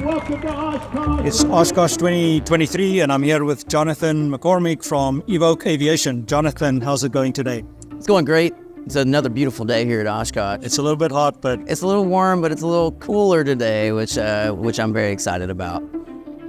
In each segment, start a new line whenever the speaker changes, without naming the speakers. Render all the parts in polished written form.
welcome to Oshkosh.
It's Oshkosh 2023, and I'm here with Jonathan McCormick from Evoke Aviation. Jonathan, how's it going today?
It's going great. It's another beautiful day here at Oshkosh.
It's a little bit hot, but
It's a little warm, but it's a little cooler today, which I'm very excited about.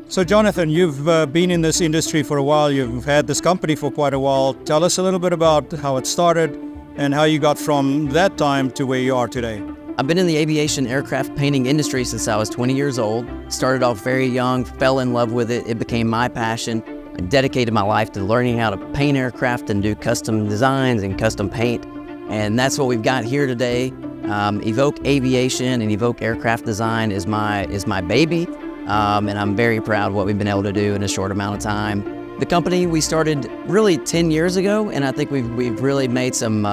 So Jonathan, you've been in this industry for a while. You've had this company for quite a while. Tell us a little bit about how it started and how you got from that time to where you are today.
I've been in the aviation aircraft painting industry since I was 20 years old. Started off very young, fell in love with it. It became my passion. I dedicated my life to learning how to paint aircraft and do custom designs and custom paint. And that's what we've got here today. Evoke Aviation and Evoke Aircraft Design is my baby. And I'm very proud of what we've been able to do in a short amount of time. The company we started really 10 years ago, and I think we've really made some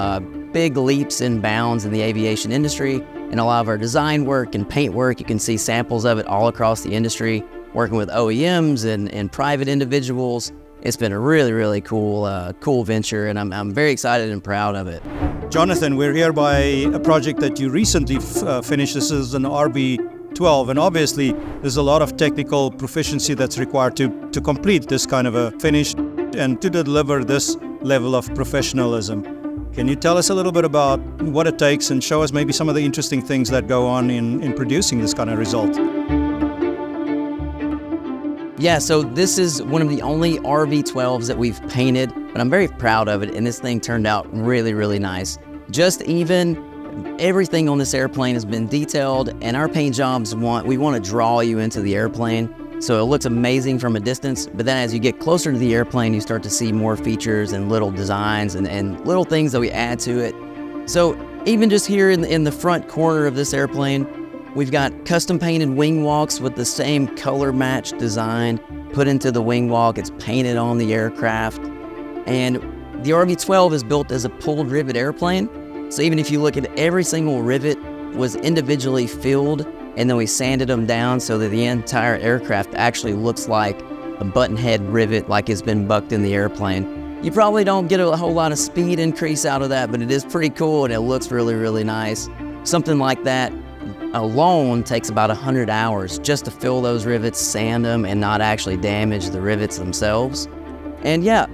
big leaps and bounds in the aviation industry. And a lot of our design work and paint work, you can see samples of it all across the industry, working with OEMs and private individuals. It's been a really, really cool venture, and I'm very excited and proud of it.
Jonathan, we're here by a project that you recently finished. This is an RB12, and obviously there's a lot of technical proficiency that's required to complete this kind of a finish and to deliver this level of professionalism. Can you tell us a little bit about what it takes and show us maybe some of the interesting things that go on in producing this kind of result?
Yeah, so this is one of the only RV12s that we've painted, but I'm very proud of it, and this thing turned out really, really nice. Just even, everything on this airplane has been detailed, and our paint jobs we want to draw you into the airplane. So it looks amazing from a distance, but then as you get closer to the airplane, you start to see more features and little designs and little things that we add to it. So even just here in the front corner of this airplane, we've got custom painted wing walks with the same color match design put into the wing walk. It's painted on the aircraft. And the RV12 is built as a pulled rivet airplane. So even if you look at every single rivet was individually filled, and then we sanded them down so that the entire aircraft actually looks like a button head rivet, like it's been bucked in the airplane. You probably don't get a whole lot of speed increase out of that, but it is pretty cool and it looks really, really nice. Something like that alone takes about 100 hours just to fill those rivets, sand them, and not actually damage the rivets themselves. And yeah,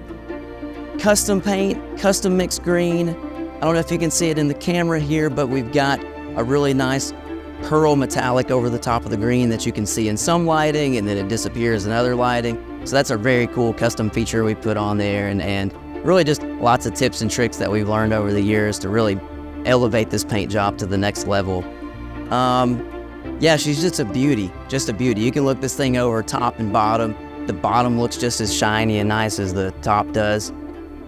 custom paint, custom mixed green. I don't know if you can see it in the camera here, but we've got a really nice pearl metallic over the top of the green that you can see in some lighting, and then it disappears in other lighting. So that's a very cool custom feature we put on there, and really just lots of tips and tricks that we've learned over the years to really elevate this paint job to the next level. Yeah, she's just a beauty. You can look this thing over top and bottom. The bottom looks just as shiny and nice as the top does.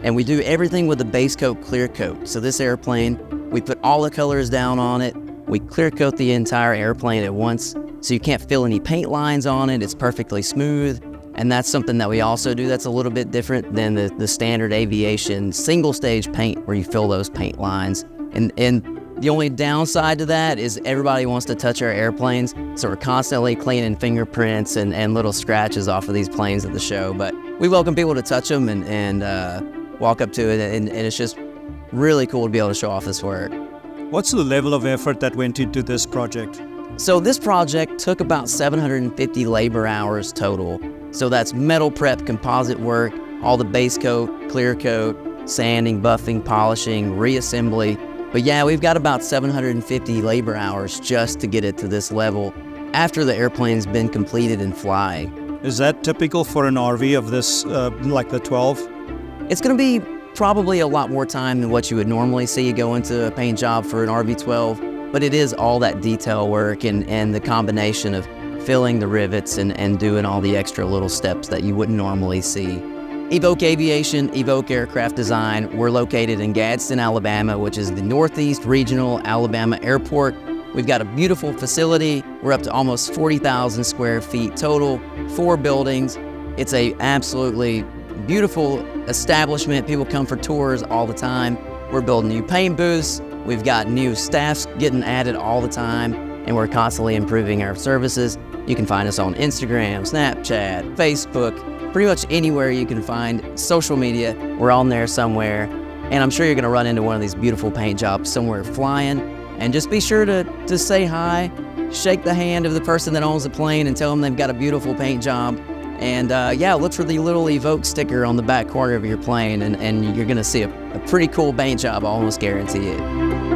And we do everything with a base coat, clear coat. So this airplane, we put all the colors down on it. We clear coat the entire airplane at once, so you can't feel any paint lines on it. It's perfectly smooth, and that's something that we also do that's a little bit different than the standard aviation single stage paint where you fill those paint lines. And the only downside to that is everybody wants to touch our airplanes, so we're constantly cleaning fingerprints and little scratches off of these planes at the show. But we welcome people to touch them and walk up to it, and it's just really cool to be able to show off this work.
What's the level of effort that went into this project?
So this project took about 750 labor hours total. So that's metal prep, composite work, all the base coat, clear coat, sanding, buffing, polishing, reassembly. But yeah, we've got about 750 labor hours just to get it to this level after the airplane's been completed and flying.
Is that typical for an RV of this, like the 12?
It's going to be probably a lot more time than what you would normally see go into a paint job for an RV12, but it is all that detail work and the combination of filling the rivets and doing all the extra little steps that you wouldn't normally see. Evoke Aviation, Evoke Aircraft Design, we're located in Gadsden, Alabama, which is the Northeast Regional Alabama Airport. We've got a beautiful facility. We're up to almost 40,000 square feet total, 4 buildings. It's a absolutely beautiful establishment. People come for tours all the time. We're building new paint booths. We've got new staffs getting added all the time, and we're constantly improving our services. You can find us on Instagram, Snapchat, Facebook, pretty much anywhere you can find social media. We're on there somewhere, and I'm sure you're gonna run into one of these beautiful paint jobs somewhere flying. And just be sure to say hi, shake the hand of the person that owns the plane and tell them they've got a beautiful paint job. And yeah, look for the little Evoke sticker on the back corner of your plane, and you're gonna see a pretty cool paint job, I almost guarantee it.